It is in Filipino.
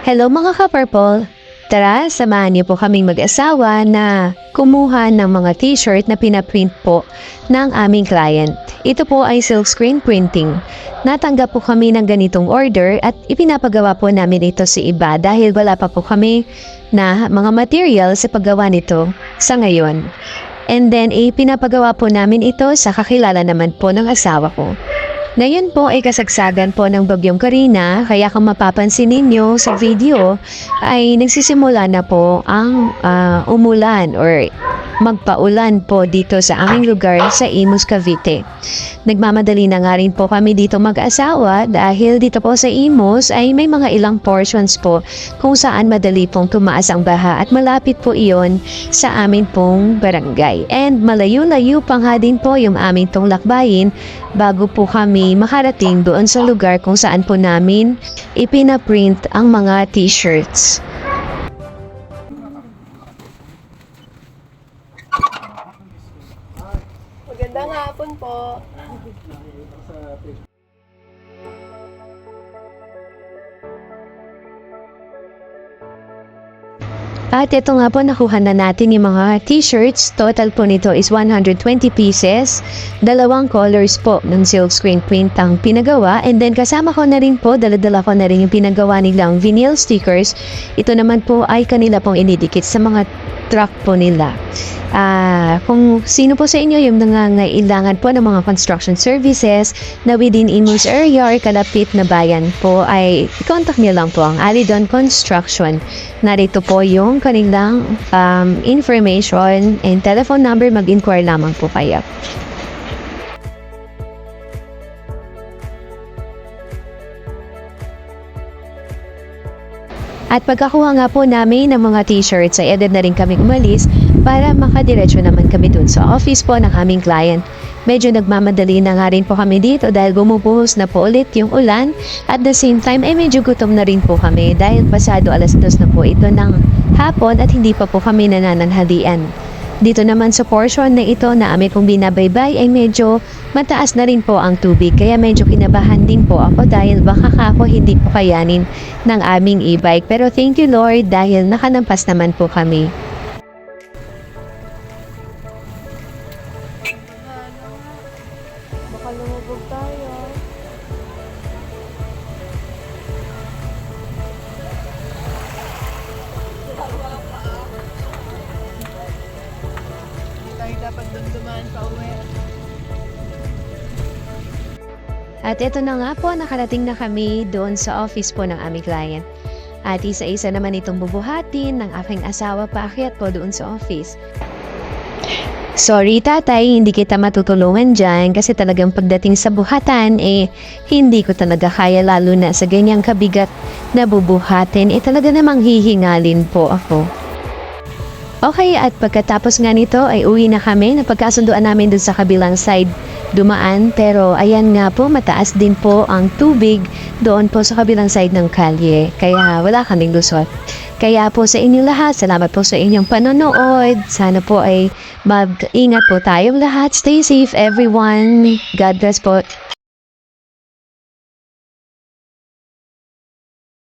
Hello mga ka-purple! Tara, samahan niyo po kaming mag-asawa na kumuha ng mga t-shirt na pinaprint po ng aming client. Ito po ay silkscreen printing. Natanggap po kami ng ganitong order at ipinapagawa po namin ito sa iba dahil wala pa po kami na mga material sa paggawa nito sa ngayon. And then, ipinapagawa po namin ito sa kakilala naman po ng asawa ko. Ngayon po ay kasagsagan po ng Bagyong Karina, kaya kung mapapansin ninyo sa video ay nagsisimula na po ang umulan or magpaulan po dito sa aming lugar sa Imus, Cavite. Nagmamadali na nga rin po kami dito mag-asawa dahil dito po sa Imus ay may mga ilang portions po kung saan madali pong tumaas ang baha at malapit po iyon sa amin pong barangay. And malayo-layo pa nga din po yung aming tong lakbayin bago po kami makarating doon sa lugar kung saan po namin ipinaprint ang mga t-shirts. Magandang hapon po. At ito nga po, nakuha na natin yung mga t-shirts. Total po nito is 120 pieces. Dalawang colors po ng silkscreen print ang pinagawa. And then kasama ko na rin po, dala-dala ko na rin yung pinagawa nilang vinyl stickers. Ito naman po ay kanila pong inidikit sa mga truck po nila. Kung sino po sa inyo yung nangangailangan po ng mga construction services na within Imus area or kalapit na bayan po ay i-contact niyo lang po ang Alidon Construction. Narito po yung kanilang information and telephone number, mag-inquire lamang po kayo. At pagkakuha nga po namin ng mga t-shirts ay edad na rin kami umalis para makadiretso naman kami dun sa office po ng aming client. Medyo nagmamadali na nga rin po kami dito dahil bumubuhos na po ulit yung ulan. At the same time ay medyo gutom na rin po kami dahil pasado 2:00 na po ito ng hapon at hindi pa po kami nanananghalian. Dito naman sa portion na ito na aming pong binabaybay ay medyo mataas na rin po ang tubig. Kaya medyo kinabahan din po ako dahil baka ako hindi po kayanin ng aming e-bike. Pero thank you Lord dahil nakanampas naman po kami. Baka lumubog tayo. Tayo dapat dumdumaan pa uwi. At ito na nga po, nakarating na kami doon sa office po ng aming client. At isa-isa naman itong bubuhatin ng aking asawa paakyat po doon sa office. Sorry tatay, hindi kita matutulungan dyan kasi talagang pagdating sa buhatan hindi ko talaga kaya lalo na sa ganyang kabigat na bubuhatin talaga namang hihingalin po ako. Okay, at pagkatapos nga nito ay uwi na kami. Napagkasunduan namin dun sa kabilang side dumaan. Pero ayan nga po, mataas din po ang tubig doon po sa kabilang side ng kalye. Kaya wala kaming lusot. Kaya po sa inyong lahat, salamat po sa inyong panonood. Sana po ay mag-ingat po tayong lahat. Stay safe everyone. God bless po.